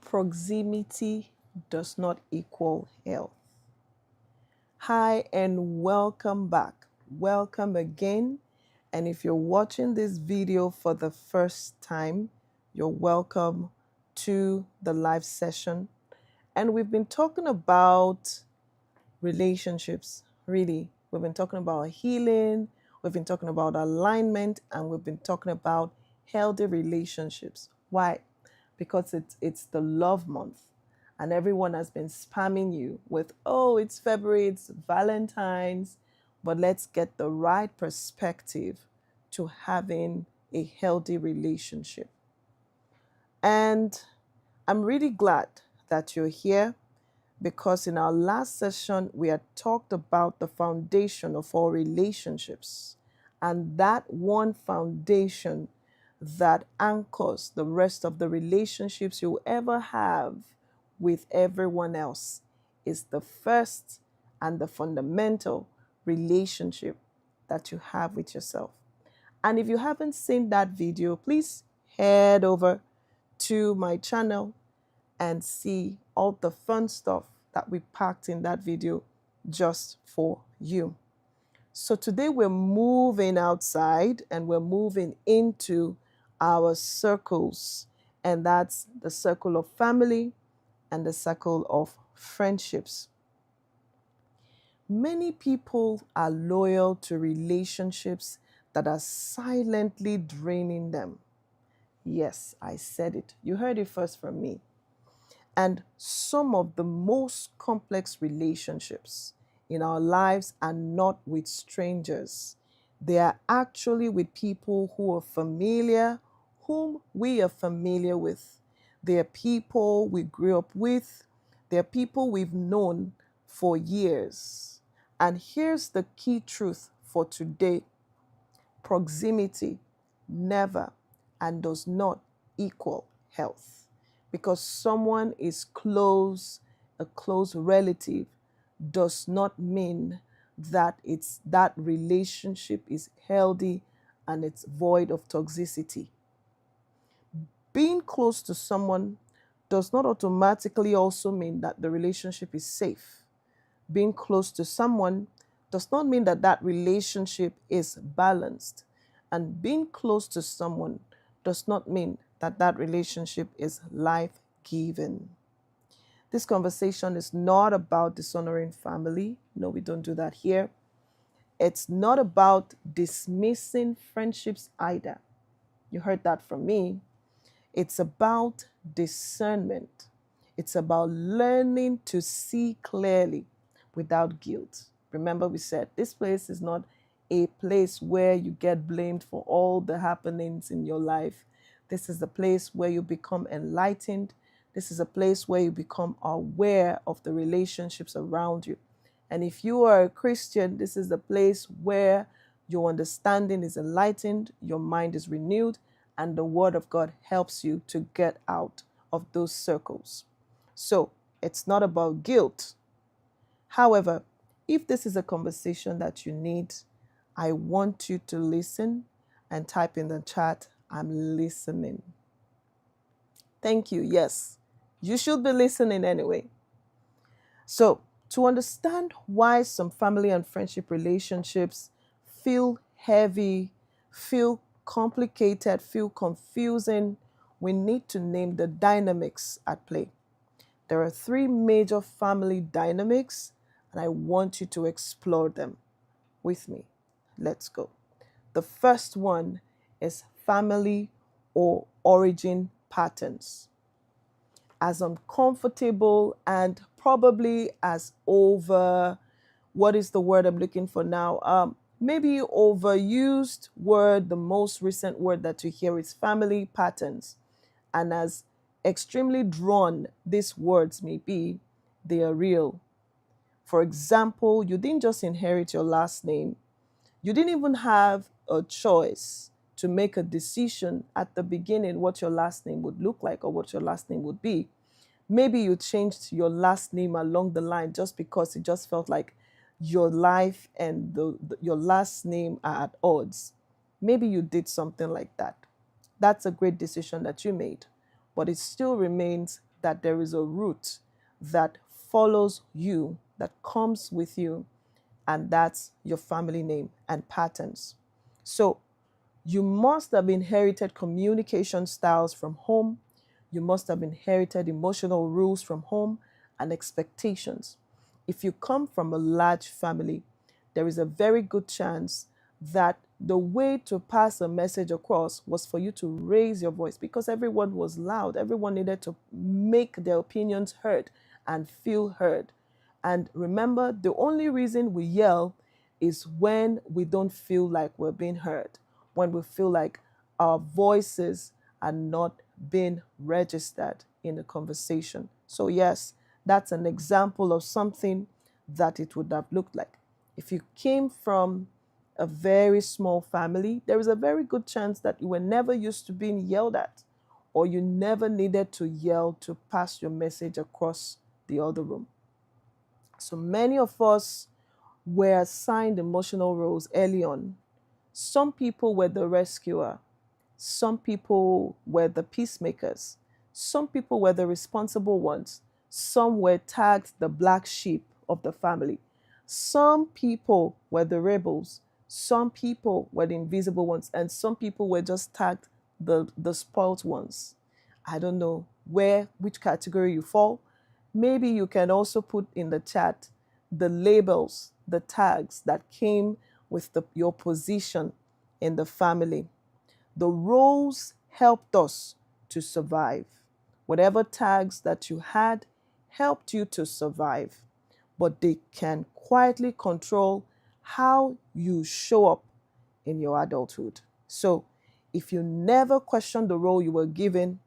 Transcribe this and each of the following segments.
Proximity does not equal health. Hi, and welcome back. Welcome again. And if you're watching this video for the first time, you're welcome to the live session. And we've been talking about relationships, really. We've been talking about healing, we've been talking about alignment, and we've been talking about healthy relationships. Why? Because it's the love month, and everyone has been spamming you with, oh, it's February, it's Valentine's, but let's get the right perspective to having a healthy relationship. And I'm really glad that you're here because in our last session, we had talked about the foundation of all relationships. And that one foundation that anchors the rest of the relationships you'll ever have with everyone else is the first and the fundamental relationship that you have with yourself. And if you haven't seen that video, please head over to my channel and see all the fun stuff that we packed in that video just for you. So today we're moving outside and we're moving into our circles, and that's the circle of family and the circle of friendships. Many people are loyal to relationships that are silently draining them. Yes, I said it. You heard it first from me. And some of the most complex relationships in our lives are not with strangers. They are actually with people who are familiar, whom we are familiar with. They are people we grew up with. They are people we've known for years. And here's the key truth for today: proximity never and does not equal health. Because someone is close, a close relative, does not mean that that relationship is healthy and it's void of toxicity. Being close to someone does not automatically also mean that the relationship is safe. Being close to someone does not mean that that relationship is balanced. And being close to someone does not mean that that relationship is life-giving. This conversation is not about dishonoring family. No, we don't do that here. It's not about dismissing friendships either. You heard that from me. It's about discernment. It's about learning to see clearly without guilt. Remember, we said this place is not a place where you get blamed for all the happenings in your life. This is the place where you become enlightened. This is a place where you become aware of the relationships around you. And if you are a Christian, this is the place where your understanding is enlightened, your mind is renewed, and the Word of God helps you to get out of those circles. So it's not about guilt. However, if this is a conversation that you need, I want you to listen and type in the chat, I'm listening. Thank you. Yes, you should be listening anyway. So, to understand why some family and friendship relationships feel heavy, feel complicated, feel confusing, we need to name the dynamics at play. There are three major family dynamics, and I want you to explore them with me. Let's go. The first one is family or origin patterns. As uncomfortable and probably as what is the word I'm looking for now? Maybe overused word, the most recent word that you hear is family patterns. And as extremely drawn these words may be, they are real. For example, you didn't just inherit your last name. You didn't even have a choice to make a decision at the beginning what your last name would look like or what your last name would be. Maybe you changed your last name along the line just because it just felt like your life and your last name are at odds. Maybe you did something like that. That's a great decision that you made, but it still remains that there is a root that follows you, that comes with you, and that's your family name and patterns. So you must have inherited communication styles from home. You must have inherited emotional rules from home and expectations. If you come from a large family, there is a very good chance that the way to pass a message across was for you to raise your voice because everyone was loud. Everyone needed to make their opinions heard and feel heard. And remember, the only reason we yell is when we don't feel like we're being heard, when we feel like our voices are not being registered in the conversation. So, yes, that's an example of something that it would have looked like. If you came from a very small family, there is a very good chance that you were never used to being yelled at, or you never needed to yell to pass your message across the other room. So many of us were assigned emotional roles early on. Some people were the rescuer, some people were the peacemakers, some people were the responsible ones, some were tagged the black sheep of the family, some people were the rebels, some people were the invisible ones, and some people were just tagged the spoilt ones. I don't know which category you fall. Maybe you can also put in the chat the labels, the tags that came with your position in the family. The roles helped us to survive. Whatever tags that you had helped you to survive, but they can quietly control how you show up in your adulthood. So, if you never question the role you were given,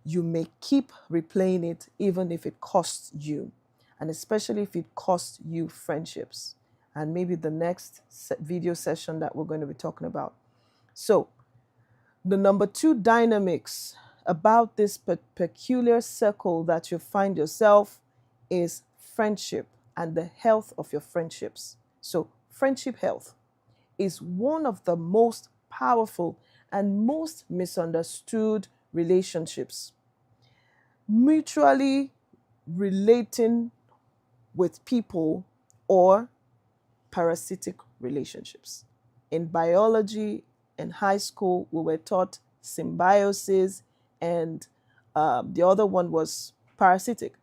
you may keep replaying it even if it costs you, and especially if it costs you friendships. And maybe the next video session that we're going to be talking about. So, the number two dynamics about this peculiar circle that you find yourself is friendship and the health of your friendships. So, friendship health is one of the most powerful and most misunderstood relationships. Mutually relating with people or parasitic relationships. In biology, in high school, we were taught symbiosis, and the other one was parasitic.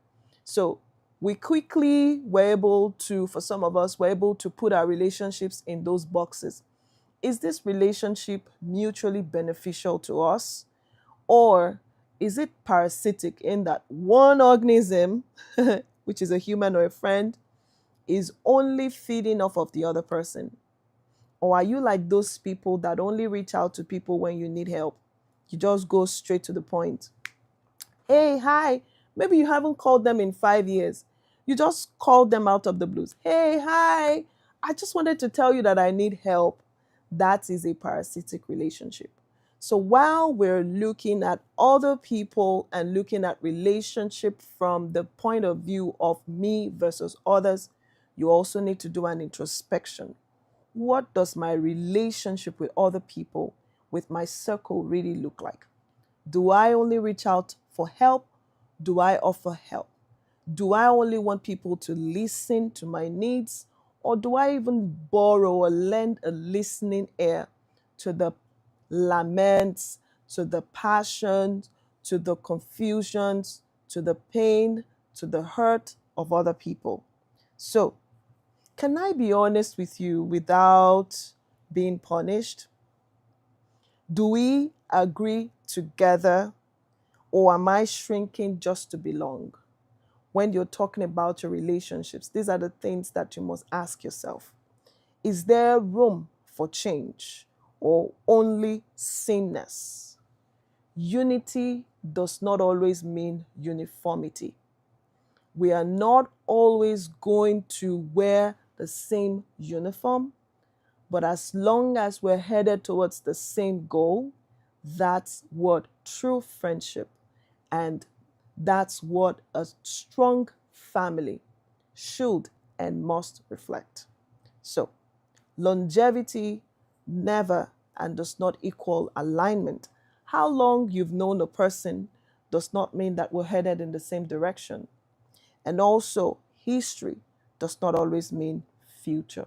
So we quickly were able to, for some of us, were able to put our relationships in those boxes. Is this relationship mutually beneficial to us? Or is it parasitic in that one organism, which is a human or a friend, is only feeding off of the other person? Or are you like those people that only reach out to people when you need help? You just go straight to the point. Hey, hi. Maybe you haven't called them in 5 years. You just called them out of the blues. Hey, hi. I just wanted to tell you that I need help. That is a parasitic relationship. So while we're looking at other people and looking at relationship from the point of view of me versus others, you also need to do an introspection. What does my relationship with other people, with my circle, really look like? Do I only reach out for help? Do I offer help? Do I only want people to listen to my needs? Or do I even borrow or lend a listening ear to the laments, to the passions, to the confusions, to the pain, to the hurt of other people? So, can I be honest with you without being punished? Do we agree together, or am I shrinking just to belong? When you're talking about your relationships, these are the things that you must ask yourself. Is there room for change or only sameness? Unity does not always mean uniformity. We are not always going to wear the same uniform, but as long as we're headed towards the same goal, that's what true friendship, and that's what a strong family should and must reflect. So, longevity never and does not equal alignment. How long you've known a person does not mean that we're headed in the same direction. And also, history does not always mean future.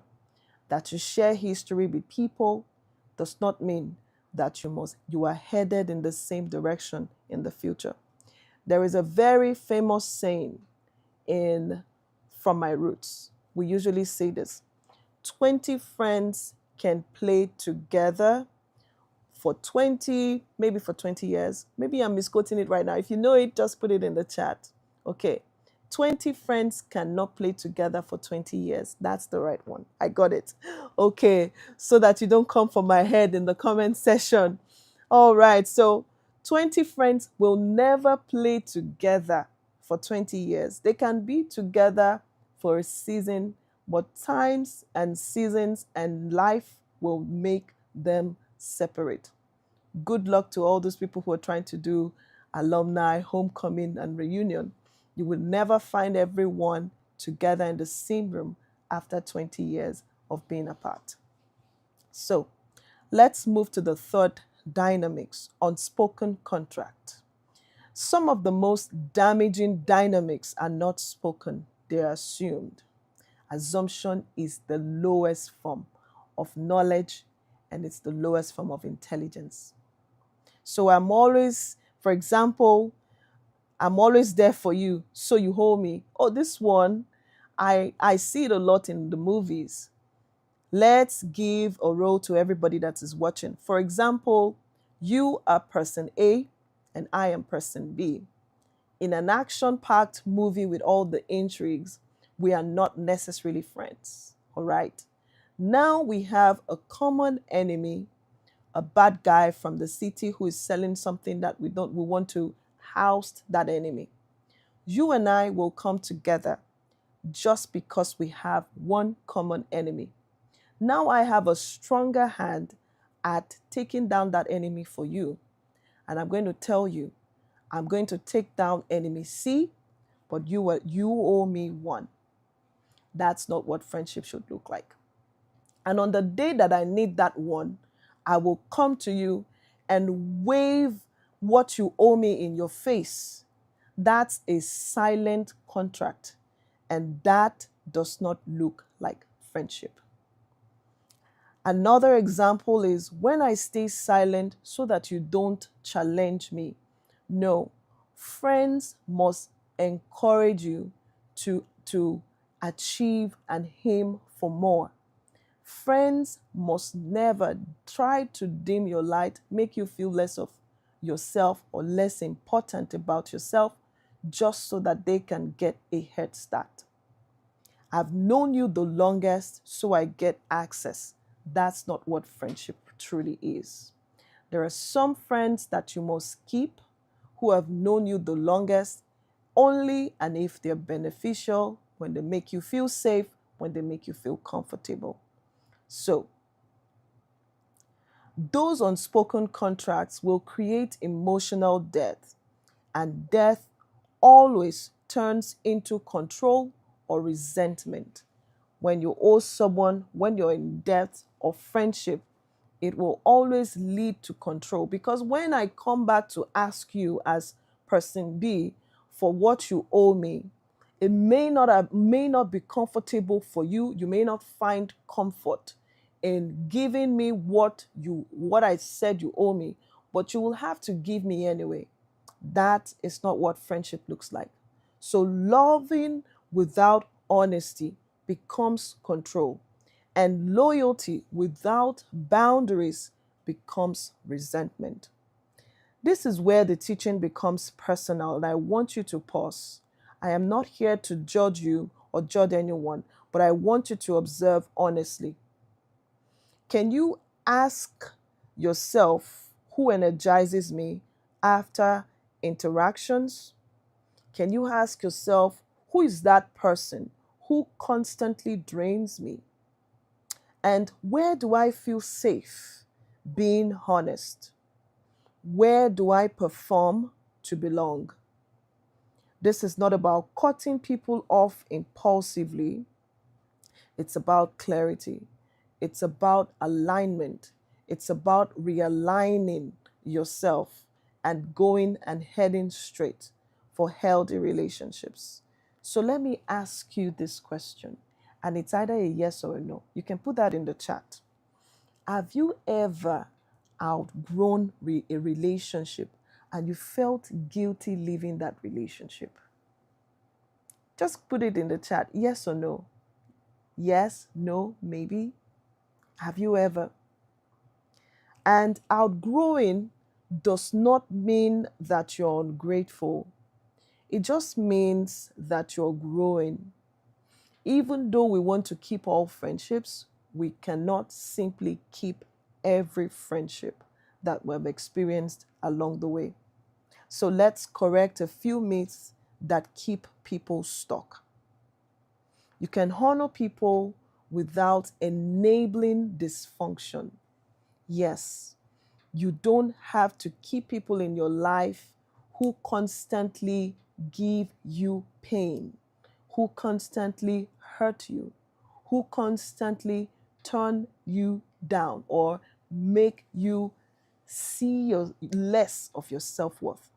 That you share history with people does not mean that you are headed in the same direction in the future. There is a very famous saying in from my roots. We usually say this: 20 friends can play together for 20, maybe for 20 years. Maybe I'm misquoting it right now. If you know it, just put it in the chat. Okay. 20 friends cannot play together for 20 years. That's the right one. I got it. Okay. So that you don't come for my head in the comment section. All right. So 20 friends will never play together for 20 years. They can be together for a season, but times and seasons and life will make them separate. Good luck to all those people who are trying to do alumni, homecoming, and reunion. You will never find everyone together in the same room after 20 years of being apart. So let's move to the third dynamics: unspoken contract. Some of the most damaging dynamics are not spoken, they are assumed. Assumption is the lowest form of knowledge and it's the lowest form of intelligence. So I'm always, for example, I'm always there for you, so you hold me. Oh, this one, I see it a lot in the movies. Let's give a role to everybody that is watching. For example, you are person A and I am person B. In an action-packed movie with all the intrigues, we are not necessarily friends. All right. Now we have a common enemy, a bad guy from the city who is selling something that we want to oust that enemy. You and I will come together just because we have one common enemy. Now I have a stronger hand at taking down that enemy for you. And I'm going to tell you, I'm going to take down enemy C, but you owe me one. That's not what friendship should look like. And on the day that I need that one, I will come to you and wave what you owe me in your face. That's a silent contract. And that does not look like friendship. Another example is when I stay silent so that you don't challenge me. No, friends must encourage you to achieve and aim for more. Friends must never try to dim your light, make you feel less of yourself or less important about yourself just so that they can get a head start. I've known you the longest, so I get access. That's not what friendship truly is. There are some friends that you must keep who have known you the longest only and if they're beneficial, when they make you feel safe, when they make you feel comfortable. So, those unspoken contracts will create emotional death, and death always turns into control or resentment. When you owe someone, when you're in debt or friendship, it will always lead to control. Because when I come back to ask you as person B for what you owe me, it may not be comfortable for you. You may not find comfort in giving me what I said you owe me, but you will have to give me anyway. That is not what friendship looks like. So loving without honesty becomes control, and loyalty without boundaries becomes resentment. This is where the teaching becomes personal, and I want you to pause. I am not here to judge you or judge anyone, but I want you to observe honestly. Can you ask yourself who energizes me after interactions? Can you ask yourself who is that person who constantly drains me? And where do I feel safe being honest? Where do I perform to belong? This is not about cutting people off impulsively. It's about clarity. It's about alignment. It's about realigning yourself and going and heading straight for healthy relationships. So let me ask you this question, and it's either a yes or a no. You can put that in the chat. Have you ever outgrown a relationship and you felt guilty leaving that relationship? Just put it in the chat, yes or no. Yes, no, maybe. Have you ever? And outgrowing does not mean that you're ungrateful. It just means that you're growing. Even though we want to keep all friendships, we cannot simply keep every friendship that we've experienced along the way. So let's correct a few myths that keep people stuck. You can honor people without enabling dysfunction. Yes, you don't have to keep people in your life who constantly give you pain, who constantly hurt you, who constantly turn you down or make you see less of your self-worth.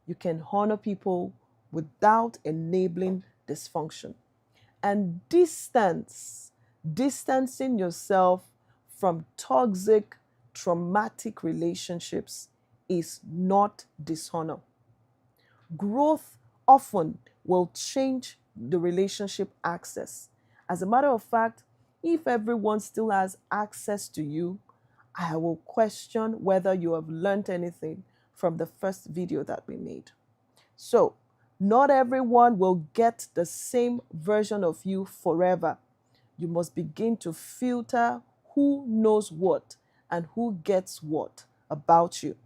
You can honor people without enabling dysfunction. And distancing yourself from toxic, traumatic relationships is not dishonor. Growth often will change the relationship access. As a matter of fact, if everyone still has access to you, I will question whether you have learned anything from the first video that we made. So, not everyone will get the same version of you forever. You must begin to filter who knows what and who gets what about you.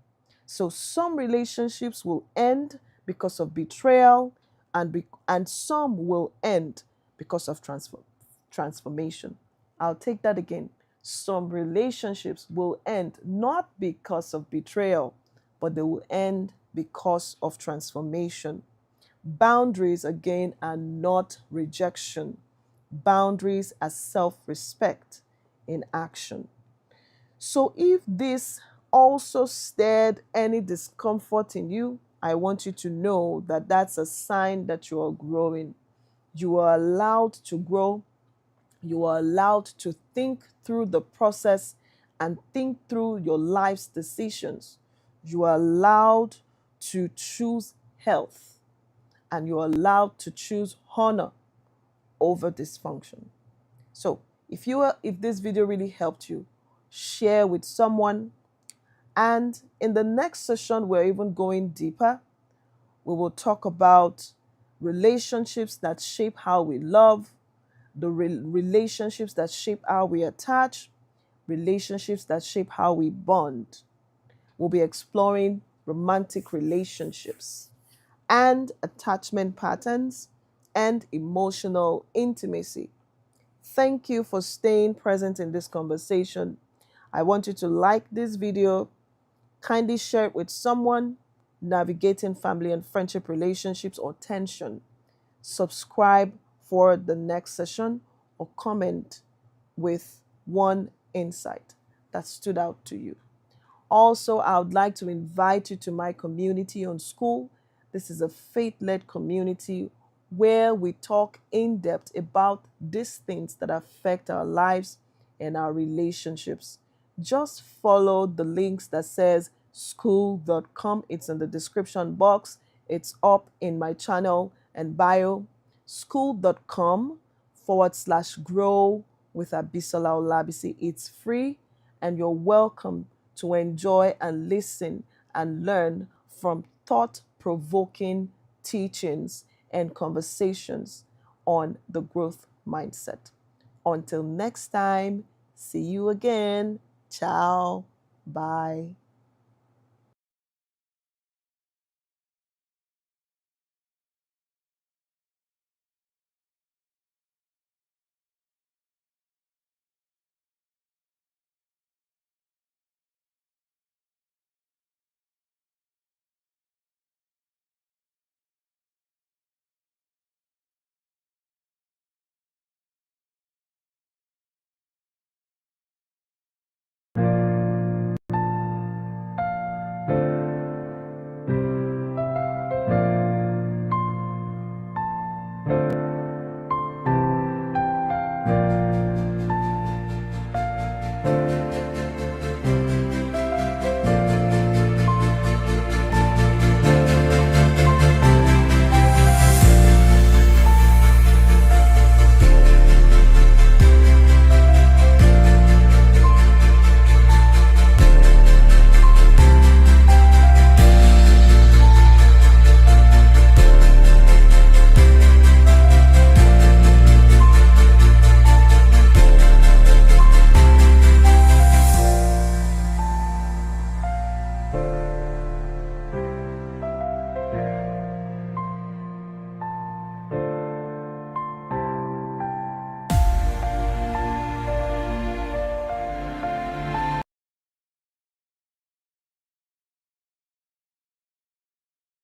So some relationships will end because of betrayal, and some will end because of transformation. I'll take that again. Some relationships will end not because of betrayal, but they will end because of transformation. Boundaries, again, are not rejection. Boundaries are self-respect in action. So if this also stirred any discomfort in you, I want you to know that that's a sign that you are growing. You are allowed to grow. You are allowed to think through the process and think through your life's decisions. You are allowed to choose health, and you're allowed to choose honor over dysfunction. So if this video really helped you, share with someone. And in the next session, we're even going deeper. We will talk about relationships that shape how we love, the relationships that shape how we attach, relationships that shape how we bond. We'll be exploring romantic relationships and attachment patterns and emotional intimacy. Thank you for staying present in this conversation. I want you to like this video, kindly share it with someone navigating family and friendship relationships or tension. Subscribe for the next session or comment with one insight that stood out to you. Also, I would like to invite you to my community on School. This is a faith-led community where we talk in depth about these things that affect our lives and our relationships. Just follow the links that says school.com. It's in the description box. It's up in my channel and bio. School.com/grow with Abisola Olabisi. It's free and you're welcome to enjoy and listen and learn from thought-provoking teachings and conversations on the growth mindset. Until next time, see you again. Ciao. Bye.